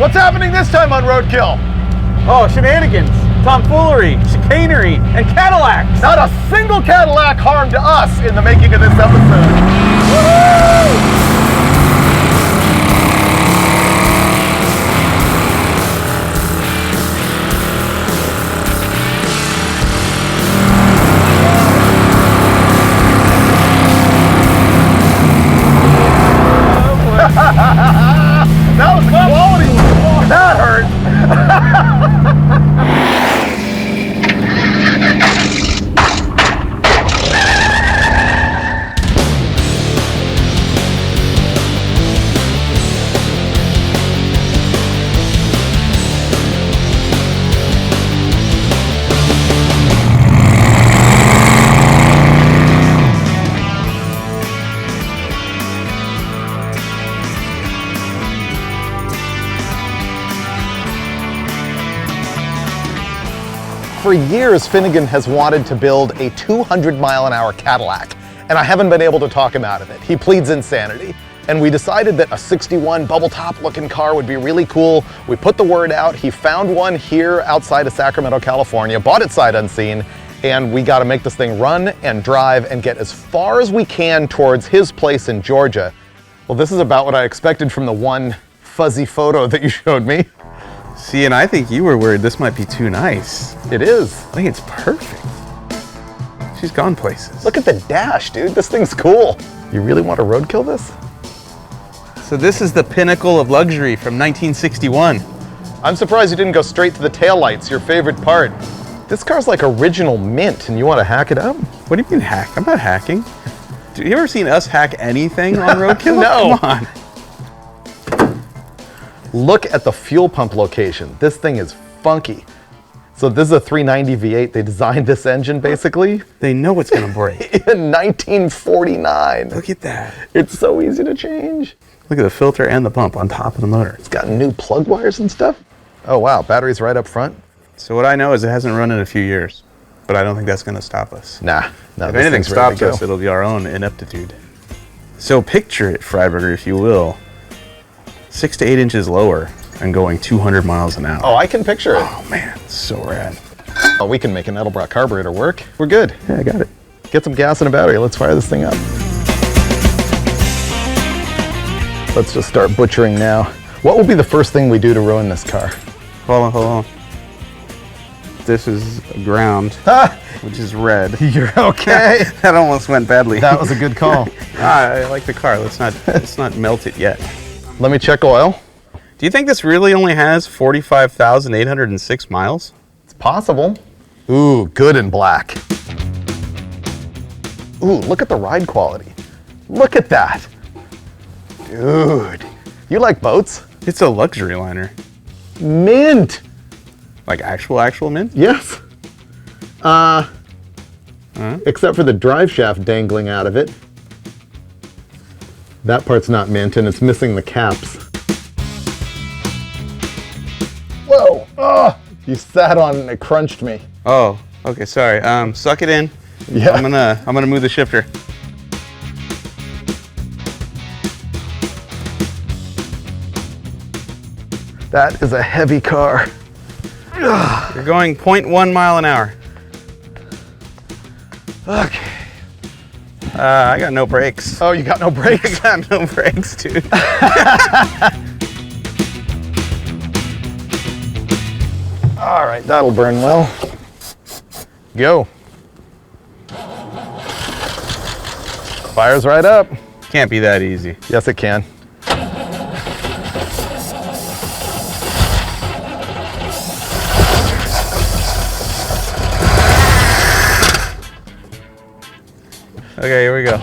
What's happening this time on Roadkill? Oh, shenanigans, tomfoolery, chicanery, and Cadillacs. Not a single Cadillac harmed us in the making of this episode. Woo! That was a quality one. That hurt. For years, Finnegan has wanted to build a 200-mile-an-hour Cadillac, and I haven't been able to talk him out of it. He pleads insanity. And we decided that a 61 bubble top looking car would be really cool. We put the word out. He found one here outside of Sacramento, California, bought it sight unseen, and we got to make this thing run and drive and get as far as we can towards his place in Georgia. Well, this is about what I expected from the one fuzzy photo that you showed me. See, and I think you were worried this might be too nice. It is. I think it's perfect. She's gone places. Look at the dash, dude. This thing's cool. You really want to roadkill this? So this is the pinnacle of luxury from 1961. I'm surprised you didn't go straight to the taillights, your favorite part. This car's like original mint, and you want to hack it up? What do you mean hack? I'm not hacking. Have you ever seen us hack anything on Roadkill? No. Come on. Look at the fuel pump location. This thing is funky. So this is a 390 V8. They designed this engine basically They know it's gonna break. in 1949. Look at that. It's so easy to change. Look at the filter and the pump on top of the motor. It's got new plug wires and stuff. Oh wow, battery's right up front. So what I know is it hasn't run in a few years, but I don't think that's gonna stop us. Nah, no. If this anything thing's ready stops to us, go. it'll be our own ineptitude. So picture it, Freiburger, if you will. 6 to 8 inches lower and going 200 miles an hour. Oh, I can picture it. Oh man, it's so rad. Oh, we can make an Edelbrock carburetor work. We're good. Yeah, I got it. Get some gas and a battery. Let's fire this thing up. Let's just start butchering now. What will be the first thing we do to ruin this car? Hold on. This is ground, Ah, which is red. you're okay. That almost went badly. That was a good call. I like the car. Let's not melt it yet. Let me check oil. Do you think this really only has 45,806 miles? It's possible. Ooh, good and black. Ooh, look at the ride quality. Look at that. Dude, you like boats? It's a luxury liner. Mint. Like actual mint? Yes. Except for the drive shaft dangling out of it. That part's not mint and it's missing the caps. Whoa, oh, you sat on it and it crunched me. Oh, okay, sorry. Suck it in. Yeah. I'm gonna move the shifter. That is a heavy car. You're going 0.1 mile an hour. Okay. I got no brakes. Oh, you got no brakes? I got no brakes, dude. All right, that'll burn well. Go. Fire's right up. Can't be that easy. Yes, it can. Okay, here we go.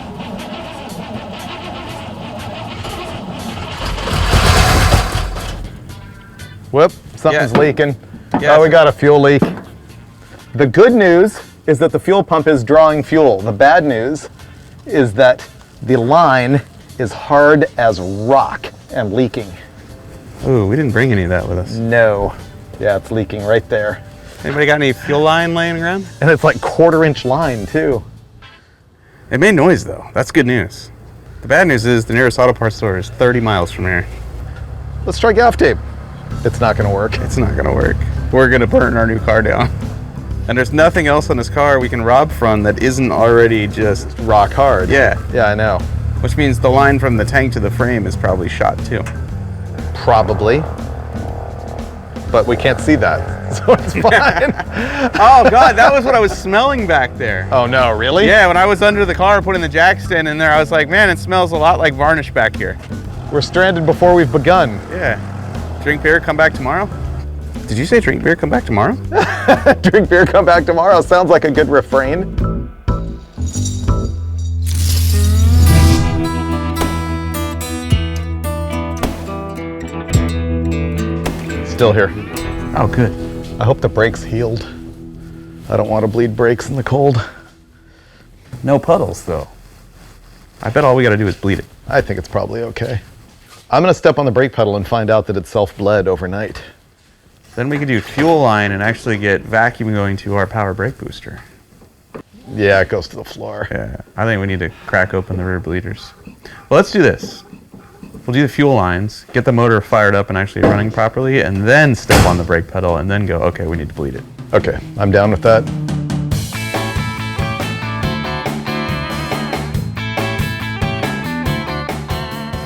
Whoop, something's leaking. Yeah, Oh, we got a fuel leak. The good news is that the fuel pump is drawing fuel. The bad news is that the line is hard as rock and leaking. Ooh, we didn't bring any of that with us. No. Yeah, it's leaking right there. Anybody got any fuel line laying around? And it's like 1/4 inch line too. It made noise though. That's good news. The bad news is the nearest auto parts store is 30 miles from here. Let's try gaff tape. It's not gonna work. It's not gonna work. We're gonna burn our new car down. And there's nothing else on this car we can rob from that isn't already just rock hard. Yeah. Yeah, I know. Which means the line from the tank to the frame is probably shot too. Probably. But we can't see that, so it's fine. Oh God, that was what I was smelling back there. Oh no, really? Yeah, when I was under the car putting the jack stand in there, I was like, man, it smells a lot like varnish back here. We're stranded before we've begun. Yeah. Drink beer, come back tomorrow? Did you say drink beer, come back tomorrow? Drink beer, come back tomorrow. Sounds like a good refrain. Still here. Oh, good. I hope the brakes healed. I don't want to bleed brakes in the cold. No puddles, though. I bet all we gotta do is bleed it. I think it's probably okay. I'm gonna step on the brake pedal and find out that it self-bled overnight. Then we could do fuel line and actually get vacuum going to our power brake booster. Yeah, it goes to the floor. Yeah, I think we need to crack open the rear bleeders. Well, let's do this. We'll do the fuel lines, get the motor fired up and actually running properly, and then step on the brake pedal and then go, okay, we need to bleed it. Okay, I'm down with that.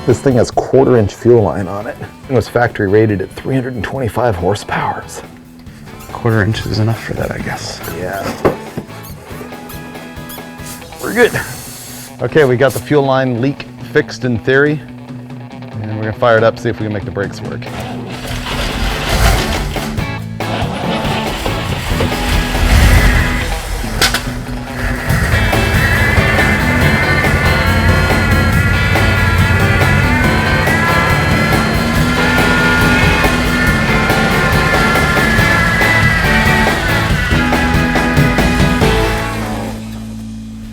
This thing has 1/4-inch fuel line on it. It was factory rated at 325 horsepower. 1/4 inch is enough for that, I guess. Yeah. We're good. Okay, we got the fuel line leak fixed in theory. And we're gonna fire it up, see if we can make the brakes work.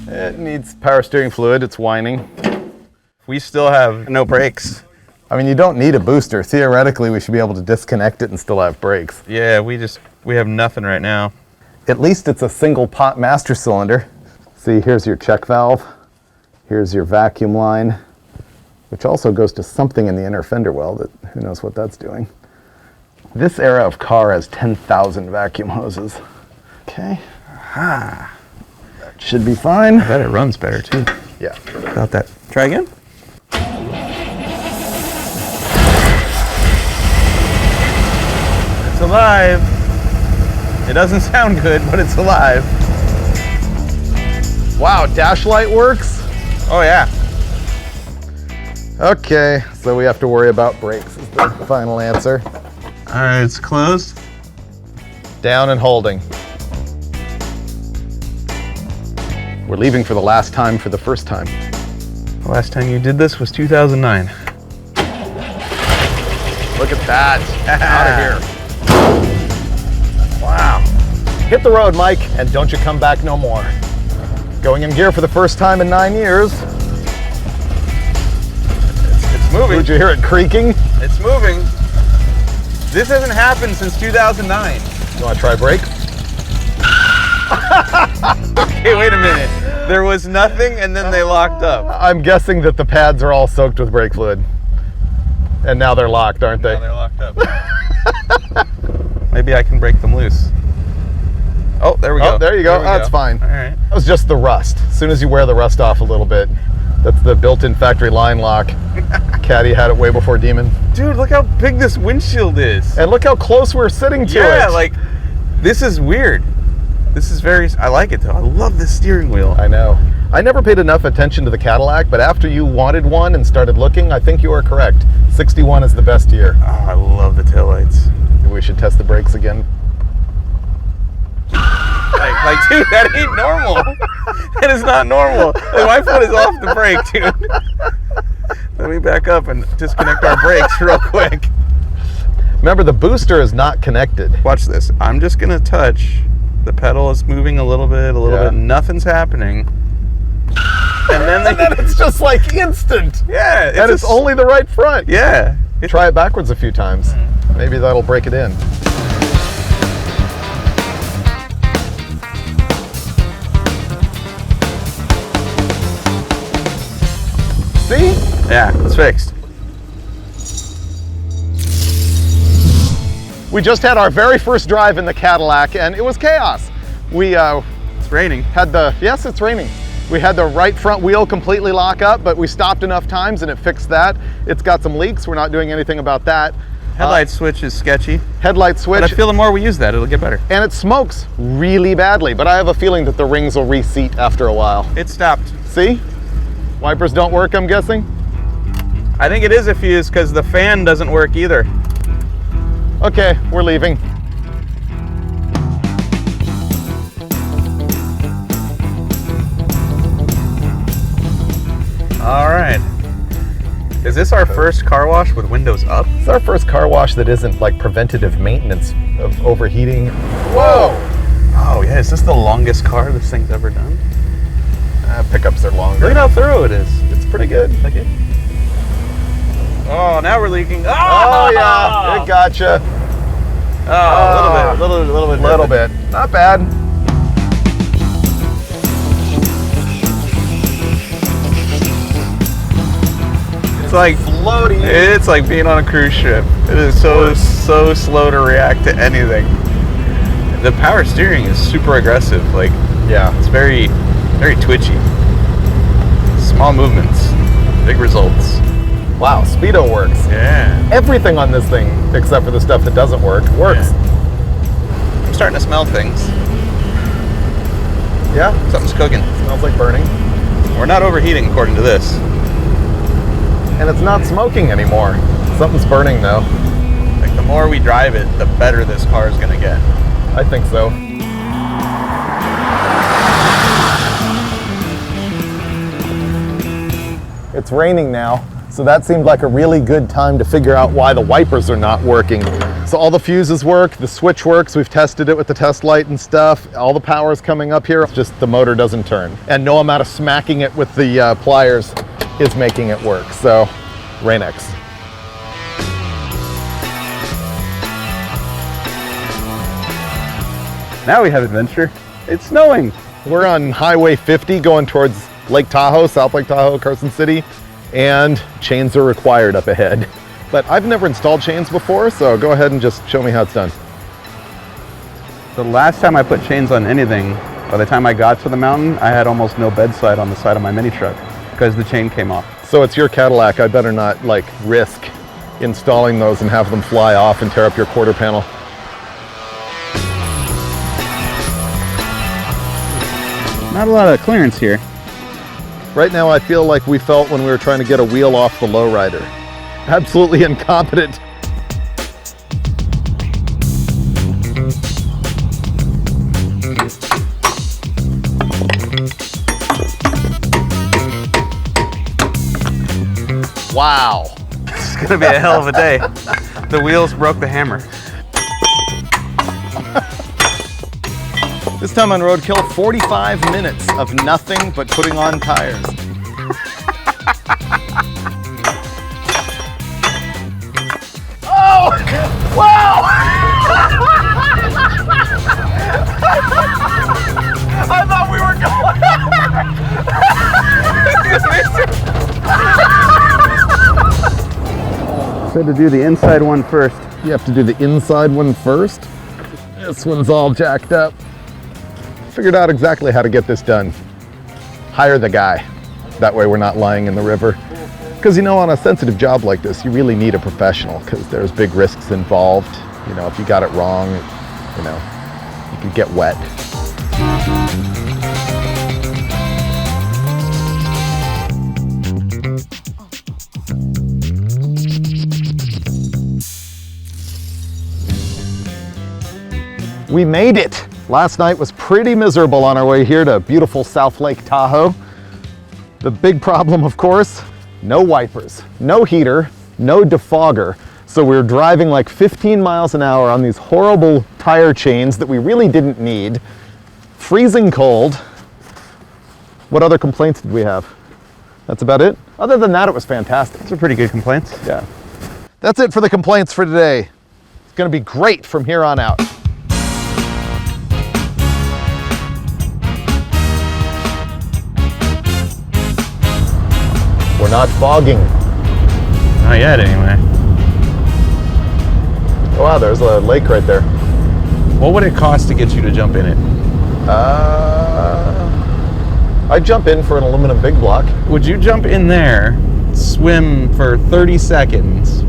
It needs power steering fluid, it's whining. We still have no brakes. I mean, you don't need a booster. Theoretically, we should be able to disconnect it and still have brakes. Yeah, we have nothing right now. At least it's a single pot master cylinder. See, here's your check valve. Here's your vacuum line, which also goes to something in the inner fender well that who knows what that's doing. This era of car has 10,000 vacuum hoses. Okay. Aha. That should be fine. I bet it runs better too. Yeah. About that. Try again. It's alive. It doesn't sound good, but it's alive. Wow, dash light works? Oh yeah. Okay, so we have to worry about brakes is the final answer. All right, it's closed. Down and holding. We're leaving for the last time for the first time. The last time you did this was 2009. Look at that. Out of here. Wow. Hit the road, Mike, and don't you come back no more. Going in gear for the first time in 9 years. It's moving. Did you hear it creaking? It's moving. This hasn't happened since 2009. You want to try brake? Hey, wait a minute. There was nothing and then they locked up. I'm guessing that the pads are all soaked with brake fluid. And now they're locked, aren't they? Now they're locked up. Maybe I can break them loose. Oh, there we go. Oh, there you go. That's fine. All right. That was just the rust. As soon as you wear the rust off a little bit, that's the built-in factory line lock. Caddy had it way before Demon. Dude, look how big this windshield is. And look how close we're sitting to it. Yeah, like, this is weird. This is I like it though. I love this steering wheel. I know. I never paid enough attention to the Cadillac, but after you wanted one and started looking, I think you are correct. 61 is the best year. Oh, I love the taillights. We should test the brakes again. Like, dude, that ain't normal. That is not normal. Like, my foot is off the brake, dude. Let me back up and disconnect our brakes real quick. Remember, the booster is not connected. Watch this. I'm just gonna touch. The pedal is moving a little bit, Nothing's happening. And then, And then it's just like instant. Yeah. And it's only the right front. Yeah. Try it backwards a few times. Maybe that'll break it in. See? Yeah, it's fixed. We just had our very first drive in the Cadillac and it was chaos. We It's raining. yes, it's raining. We had the right front wheel completely lock up, but we stopped enough times and it fixed that. It's got some leaks. We're not doing anything about that. Headlight switch is sketchy. Headlight switch. But I feel the more we use that, it'll get better. And it smokes really badly, but I have a feeling that the rings will reseat after a while. It stopped. See? Wipers don't work, I'm guessing? I think it is a fuse because the fan doesn't work either. Okay, we're leaving. All right. Is this our first car wash with windows up? It's our first car wash that isn't like preventative maintenance of overheating. Whoa! Oh yeah, is this the longest car this thing's ever done? Pickups are longer. Look at how thorough it is. It's pretty good. Like it. Oh, now we're leaking. Oh yeah, it gotcha. Oh, a little bit. Not bad. It's like floaty. It's like being on a cruise ship. It is so slow to react to anything. The power steering is super aggressive. Like, Yeah. it's very twitchy. Small movements, big results. Wow, Speedo works. Yeah. Everything on this thing, except for the stuff that doesn't work, works. I'm starting to smell things. Yeah, Something's cooking. smells like burning. We're not overheating according to this. And it's not smoking anymore. Something's burning though. Like the more we drive it, the better this car is gonna get. I think so. It's raining now, so that seemed like a really good time to figure out why the wipers are not working. So all the fuses work, the switch works, we've tested it with the test light and stuff, all the power's coming up here, it's just the motor doesn't turn. And no amount of smacking it with the pliers is making it work, so Rain-X. Now we have adventure. It's snowing. We're on Highway 50 going towards Lake Tahoe, South Lake Tahoe, Carson City, and chains are required up ahead. But I've never installed chains before, so go ahead and just show me how it's done. The last time I put chains on anything, by the time I got to the mountain, I had almost no bedside on the side of my mini truck because the chain came off. So it's your Cadillac, I better not like risk installing those and have them fly off and tear up your quarter panel. Not a lot of clearance here. Right now I feel like we felt when we were trying to get a wheel off the lowrider. Absolutely incompetent. Wow. It's gonna be a hell of a day. The wheels broke the hammer. This time on Roadkill, 45 minutes of nothing but putting on tires. Oh, wow! I thought we were going. Said to do the inside one first. You have to do the inside one first. This one's all jacked up. Figured out exactly how to get this done. Hire the guy. That way we're not lying in the river. Because you know, on a sensitive job like this, you really need a professional because there's big risks involved. You know, if you got it wrong, you know, you could get wet. We made it. Last night was pretty miserable on our way here to beautiful South Lake Tahoe. The big problem, of course, no wipers, no heater, no defogger. So we were driving like 15 miles an hour on these horrible tire chains that we really didn't need. Freezing cold. What other complaints did we have? That's about it. Other than that, it was fantastic. Those are pretty good complaints. Yeah. That's it for the complaints for today. It's gonna be great from here on out. We're not fogging. Not yet, anyway. Oh wow, there's a lake right there. What would it cost to get you to jump in it? I'd jump in for an aluminum big block. Would you jump in there, swim for 30 seconds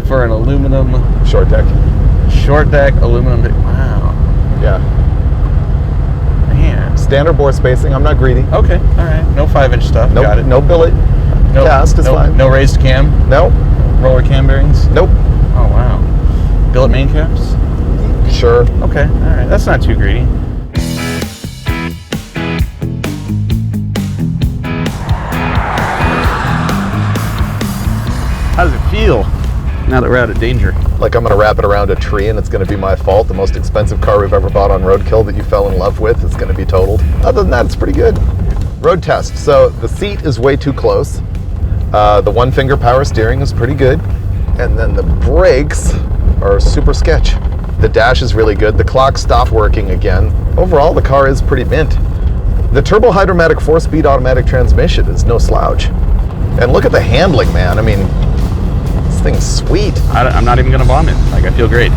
for an aluminum Short deck. aluminum? Wow. Yeah. Man. Standard bore spacing. I'm not greedy. Okay. All right. No 5-inch stuff. Nope. Got it. No billet. No Cast is fine. No raised cam. Nope. Roller cam bearings. Nope. Oh wow. Billet main caps. Sure. Okay. All right. That's not too greedy. How does it feel now that we're out of danger? Like I'm gonna wrap it around a tree and it's gonna be my fault. The most expensive car we've ever bought on Roadkill that you fell in love with is gonna be totaled. Other than that, it's pretty good. Road test. So the seat is way too close. The one finger power steering is pretty good. And then the brakes are super sketch. The dash is really good. The clock stopped working again. Overall, the car is pretty mint. The turbo hydromatic 4-speed automatic transmission is no slouch. And look at the handling, man. I mean, this thing's sweet. I'm not even gonna vomit. Like, I feel great.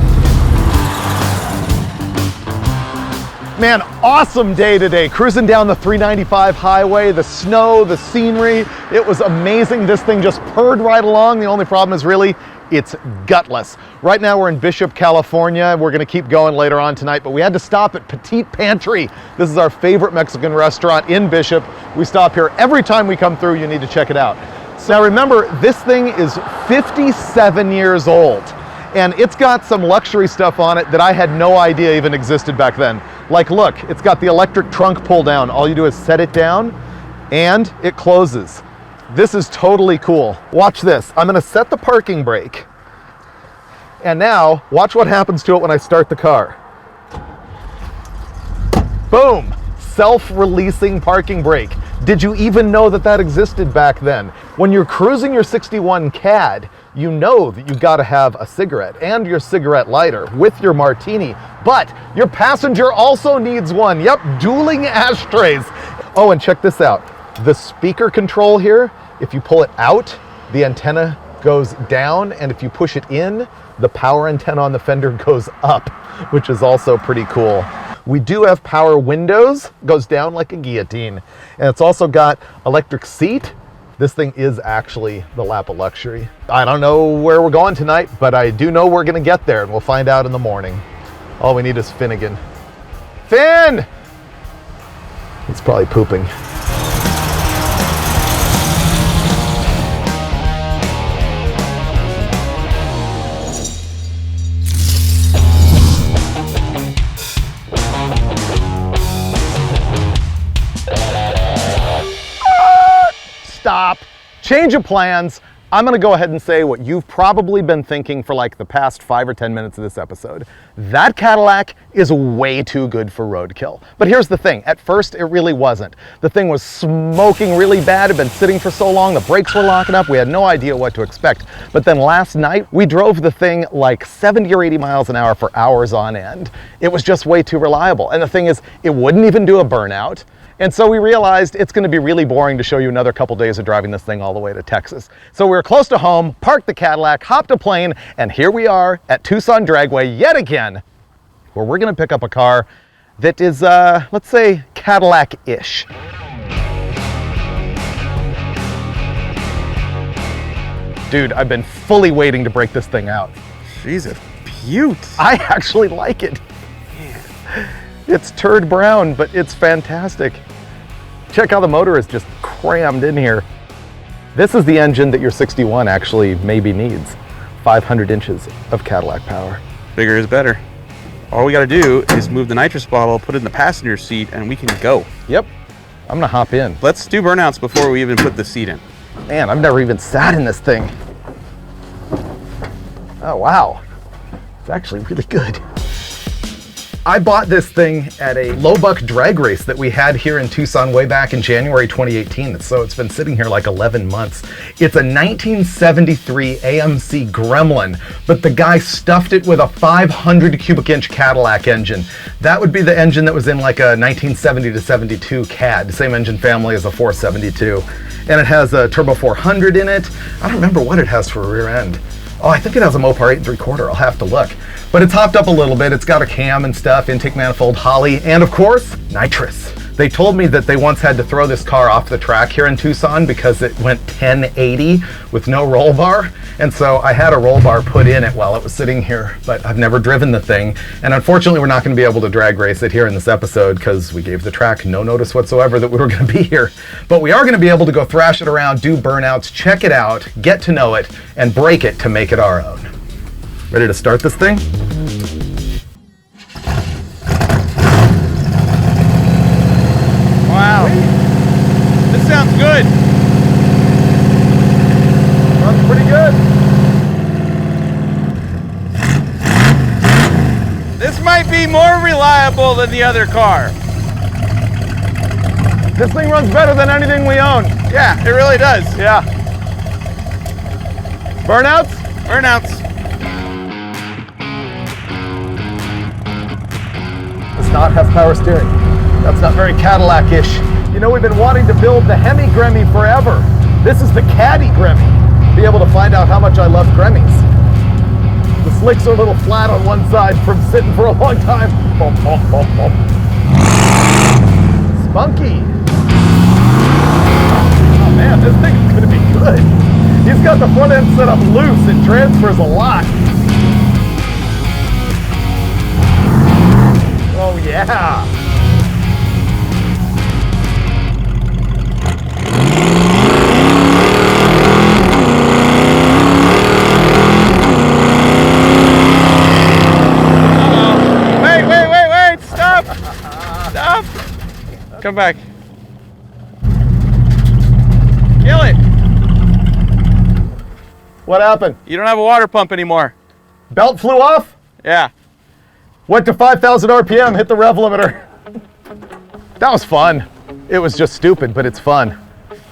Man, awesome day today. Cruising down the 395 highway, the snow, the scenery. It was amazing. This thing just purred right along. The only problem is really, it's gutless. Right now we're in Bishop, California. We're gonna keep going later on tonight, but we had to stop at Petite Pantry. This is our favorite Mexican restaurant in Bishop. We stop here every time we come through. You need to check it out. So now remember, this thing is 57 years old. And it's got some luxury stuff on it that I had no idea even existed back then. Like, look, it's got the electric trunk pull down. All you do is set it down and it closes. This is totally cool. Watch this. I'm gonna set the parking brake. And now, watch what happens to it when I start the car. Boom! Self-releasing parking brake. Did you even know that that existed back then? When you're cruising your 61 CAD, you know that you gotta have a cigarette and your cigarette lighter with your martini, but your passenger also needs one. Yep, dueling ashtrays. Oh, and check this out. The speaker control here, if you pull it out, the antenna goes down, and if you push it in, the power antenna on the fender goes up, which is also pretty cool. We do have power windows, goes down like a guillotine, and it's also got electric seat. This thing is actually the lap of luxury. I don't know where we're going tonight, but I do know we're gonna get there, and we'll find out in the morning. All we need is Finnegan. Finn! He's probably pooping. Stop, change of plans. I'm gonna go ahead and say what you've probably been thinking for like the past 5 or 10 minutes of this episode. That Cadillac is way too good for Roadkill. But here's the thing, at first it really wasn't. The thing was smoking really bad, it had been sitting for so long, the brakes were locking up, we had no idea what to expect. But then last night, we drove the thing like 70 or 80 miles an hour for hours on end. It was just way too reliable. And the thing is, it wouldn't even do a burnout. And so we realized it's gonna be really boring to show you another couple days of driving this thing all the way to Texas. So we were close to home, parked the Cadillac, hopped a plane, and here we are at Tucson Dragway yet again, where we're gonna pick up a car that is, let's say, Cadillac-ish. Dude, I've been fully waiting to break this thing out. She's a beaut. I actually like it. It's turd brown, but it's fantastic. Check how the motor is just crammed in here. This is the engine that your 61 actually maybe needs. 500 inches of Cadillac power. Bigger is better. All we gotta do is move the nitrous bottle, put it in the passenger seat, and we can go. Yep, I'm gonna hop in. Let's do burnouts before we even put the seat in. Man, I've never even sat in this thing. Oh, wow. It's actually really good. I bought this thing at a low buck drag race that we had here in Tucson way back in January 2018. So it's been sitting here like 11 months. It's a 1973 AMC Gremlin, but the guy stuffed it with a 500 cubic inch Cadillac engine. That would be the engine that was in like a 1970 to 72 CAD, same engine family as a 472. And it has a turbo 400 in it. I don't remember what it has for a rear end. Oh, I think it has a Mopar 8 3/4. I'll have to look. But it's hopped up a little bit. It's got a cam and stuff, intake manifold, Holley, and of course, nitrous. They told me that they once had to throw this car off the track here in Tucson because it went 1080 with no roll bar. And so I had a roll bar put in it while it was sitting here, but I've never driven the thing. And unfortunately, we're not going to be able to drag race it here in this episode because we gave the track no notice whatsoever that we were going to be here. But we are going to be able to go thrash it around, do burnouts, check it out, get to know it, and break it to make it our own. Ready to start this thing? Wow. This sounds good. Runs pretty good. This might be more reliable than the other car. This thing runs better than anything we own. Yeah, it really does. Yeah. Burnouts? Burnouts. Does not have power steering. That's not very Cadillac-ish. You know, we've been wanting to build the Hemi Gremmy forever. This is the Caddy Gremmy. Be able to find out how much I love Gremmys. The slicks are a little flat on one side from sitting for a long time. Bump, bump, bump, bump. Spunky. Oh man, this thing is gonna be good. He's got the front end set up loose. It transfers a lot. Oh yeah. Wait, stop. Stop. Come back. Kill it. What happened? You don't have a water pump anymore. Belt flew off? Yeah. Went to 5,000 RPM, hit the rev limiter. That was fun. It was just stupid, but it's fun.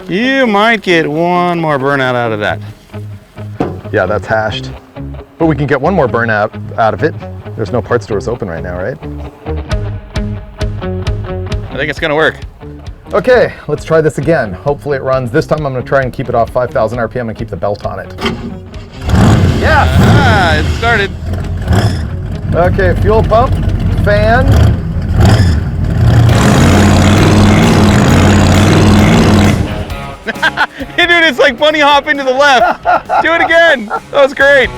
You might get one more burnout out of that. Yeah, that's hashed. But we can get one more burnout out of it. There's no parts stores open right now, right? I think it's gonna work. Okay, let's try this again. Hopefully it runs. This time I'm gonna try and keep it off 5,000 RPM and keep the belt on it. Yeah! Ah, it started. Okay, fuel pump, fan. Hey dude, it's like bunny hopping to the left. Do it again. That was great.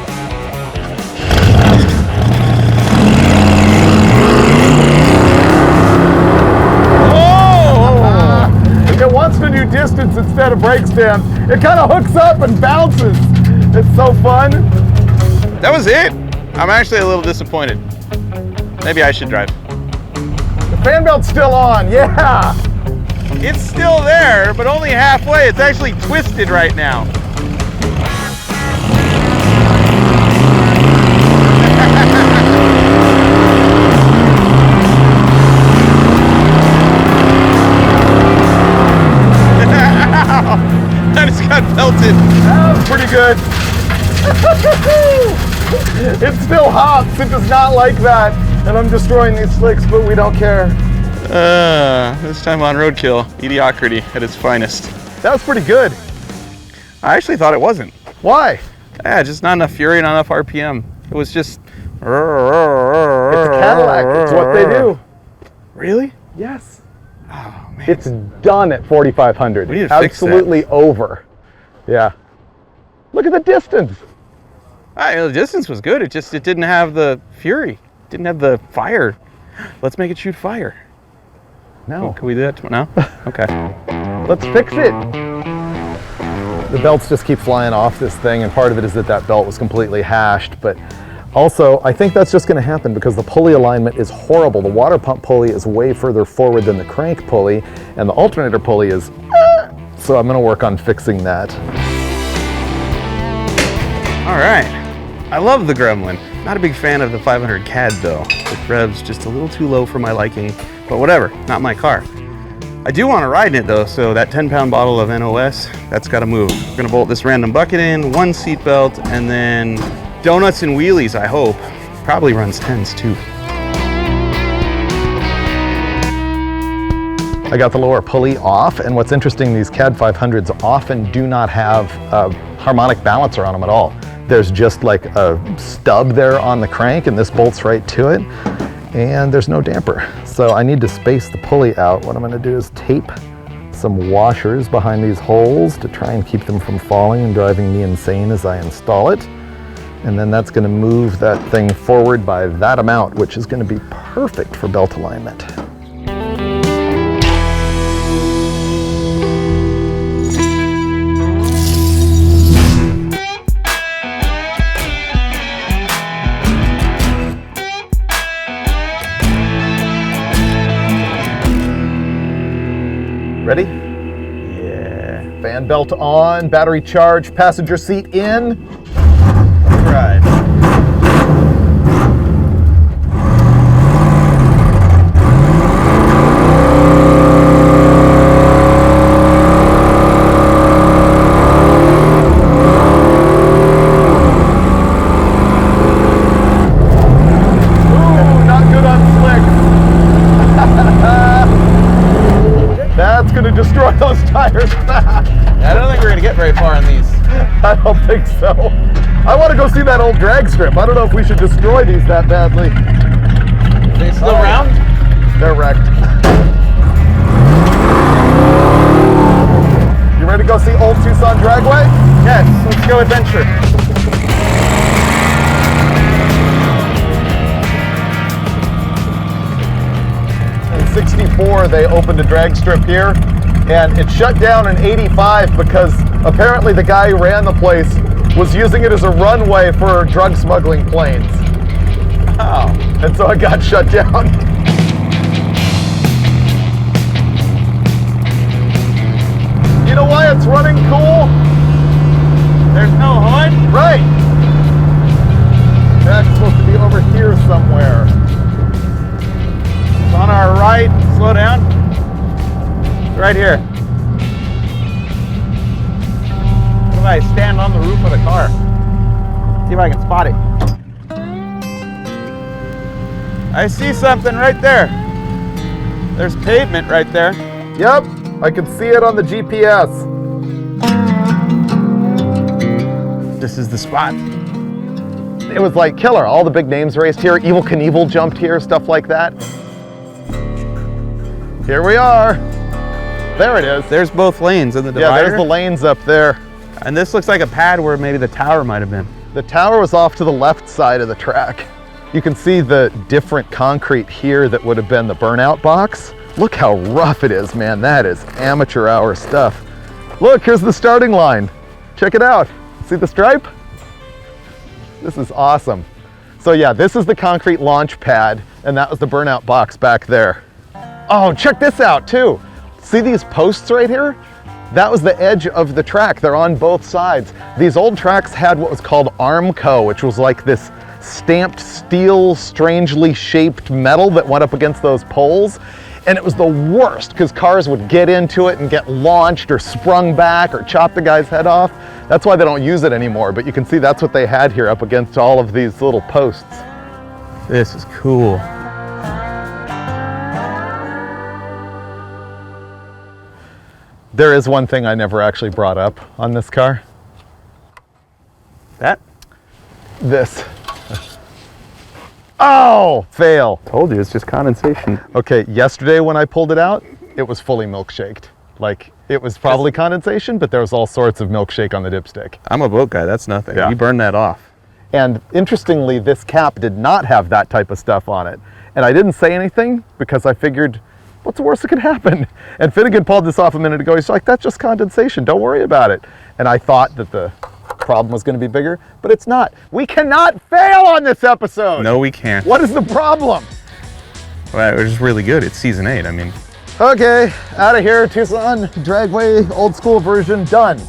If it wants to do distance instead of brake stand, it kind of hooks up and bounces. It's so fun. That was it. I'm actually a little disappointed. Maybe I should drive. The fan belt's still on, yeah. It's still there, but only halfway. It's actually twisted right now. I just got belted. That was pretty good. It still hops. It does not like that. And I'm destroying these slicks, but we don't care. This time on Roadkill, mediocrity at its finest. That was pretty good. I actually thought it wasn't. Why? Yeah, just not enough fury, not enough RPM. It was just... It's a Cadillac. It's what they do. Really? Yes. Oh, man. It's done at 4,500. We need to fix that. Absolutely over. Yeah. Look at the distance. The distance was good. It didn't have the fury. Didn't have the fire. Let's make it shoot fire. No. Can we do that now? Okay. Let's fix it. The belts just keep flying off this thing, and part of it is that belt was completely hashed, but also I think that's just going to happen because the pulley alignment is horrible. The water pump pulley is way further forward than the crank pulley, and the alternator pulley is so I'm going to work on fixing that. All right. I love the Gremlin. Not a big fan of the 500 CAD though. The rev's just a little too low for my liking, but whatever, not my car. I do want to ride in it though, so that 10-pound bottle of NOS, that's got to move. We're gonna bolt this random bucket in, one seat belt, and then donuts and wheelies, I hope. Probably runs 10s too. I got the lower pulley off, and what's interesting, these CAD 500s often do not have a harmonic balancer on them at all. There's just like a stub there on the crank, and this bolts right to it, and there's no damper. So I need to space the pulley out. What I'm gonna do is tape some washers behind these holes to try and keep them from falling and driving me insane as I install it. And then that's gonna move that thing forward by that amount, which is gonna be perfect for belt alignment. Ready? Yeah. Fan belt on, battery charged, passenger seat in. Right. Ooh, not good on slicks. That's gonna destroy those tires fast. I don't think we're gonna get very far on these. I don't think so. I want to go see that old drag strip. I don't know if we should destroy these that badly. Are they still round? They're wrecked. You ready to go see Old Tucson Dragway? Yes, let's go adventure. In '64, they opened a drag strip here, and it shut down in '85 because apparently the guy who ran the place was using it as a runway for drug smuggling planes. Oh. And so it got shut down. You know why it's running cool? There's no hood? Right. That's supposed to be over here somewhere. It's on our right. Slow down. It's right here. What if I stand on the roof of the car? See if I can spot it. I see something right there. There's pavement right there. Yep, I can see it on the GPS. This is the spot. It was like killer. All the big names raced here. Evel Knievel jumped here, stuff like that. Here we are. There it is. There's both lanes in the divider. Yeah, there's the lanes up there. And this looks like a pad where maybe the tower might have been. The tower was off to the left side of the track. You can see the different concrete here that would have been the burnout box. Look how rough it is, man. That is amateur hour stuff. Look, here's the starting line. Check it out. See the stripe? This is awesome. So yeah, this is the concrete launch pad, and that was the burnout box back there. Oh, check this out too. See these posts right here? That was the edge of the track. They're on both sides. These old tracks had what was called Armco, which was like this stamped steel, strangely shaped metal that went up against those poles. And it was the worst because cars would get into it and get launched or sprung back or chop the guy's head off. That's why they don't use it anymore. But you can see that's what they had here up against all of these little posts. This is cool. There is one thing I never actually brought up on this car. That? This. Oh, fail. Told you, it's just condensation. Okay, yesterday when I pulled it out, it was fully milkshaked. Like, it was probably condensation, but there was all sorts of milkshake on the dipstick. I'm a boat guy, that's nothing. Yeah. You burn that off. And interestingly, this cap did not have that type of stuff on it. And I didn't say anything because I figured, what's the worst that could happen? And Finnegan pulled this off a minute ago. He's like, that's just condensation. Don't worry about it. And I thought that the problem was going to be bigger, but it's not. We cannot fail on this episode. No, we can't. What is the problem? Well, it was really good. It's season 8. I mean, Okay, out of here. Tucson Dragway, old school version, done.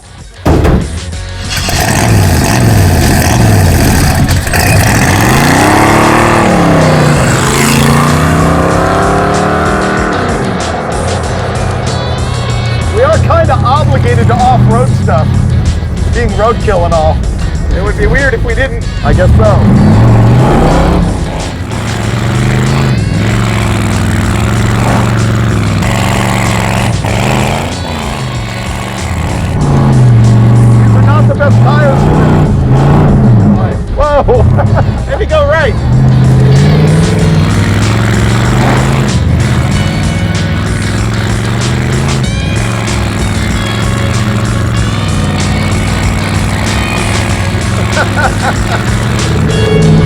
Kind of obligated to off-road stuff, being roadkill and all. It would be weird if we didn't. I guess so. These are not the best tires for this.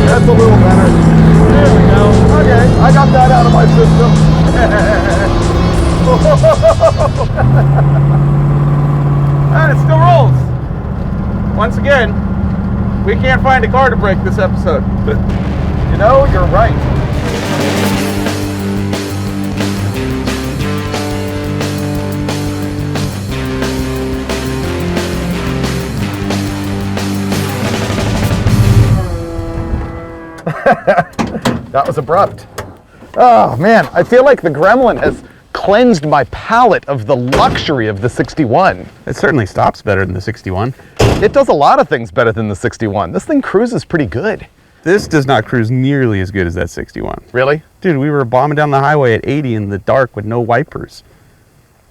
That's a little better. There we go. Okay, I got that out of my system. And it still rolls. Once again, we can't find a car to break this episode. You know, you're right. That was abrupt. Oh man, I feel like the Gremlin has cleansed my palate of the luxury of the 61. It certainly stops better than the 61. It does a lot of things better than the 61. This thing cruises pretty good. This does not cruise nearly as good as that 61. Really? Dude, we were bombing down the highway at 80 in the dark with no wipers.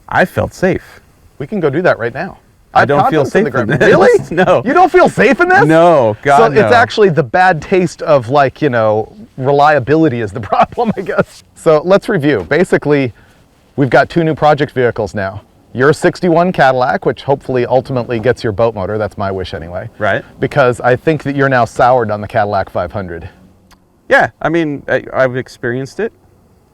I felt safe. We can go do that right now. I don't feel safe in this. Really? No. You don't feel safe in this? No, God, So no. it's actually the bad taste of, like, you know, reliability is the problem, I guess. So let's review. Basically, we've got two new project vehicles now. Your 61 Cadillac, which hopefully ultimately gets your boat motor. That's my wish anyway. Right. Because I think that you're now soured on the Cadillac 500. Yeah, I mean, I've experienced it,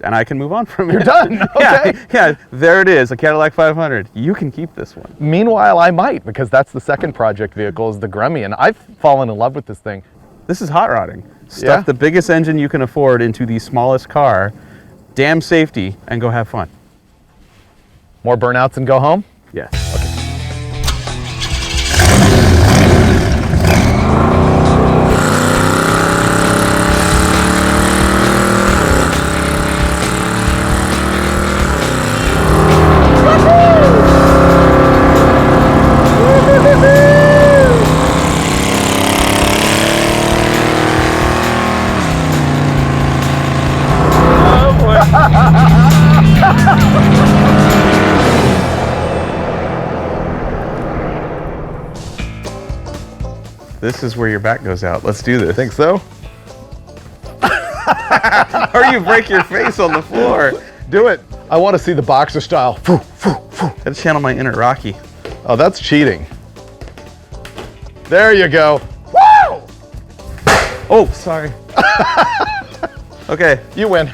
and I can move on from it. You're done. Okay. Yeah, there it is, a Cadillac 500. You can keep this one. Meanwhile, I might, because that's the second project vehicle is the Gremmy, and I've fallen in love with this thing. This is hot rodding. Stuff Yeah? the biggest engine you can afford into the smallest car, damn safety, and go have fun. More burnouts and go home? Yes. This is where your back goes out. Let's do this. Think so? Or you break your face on the floor. Do it. I want to see the boxer style. Gotta channel my inner Rocky. Oh, that's cheating. There you go. Woo! Oh, sorry. Okay. You win.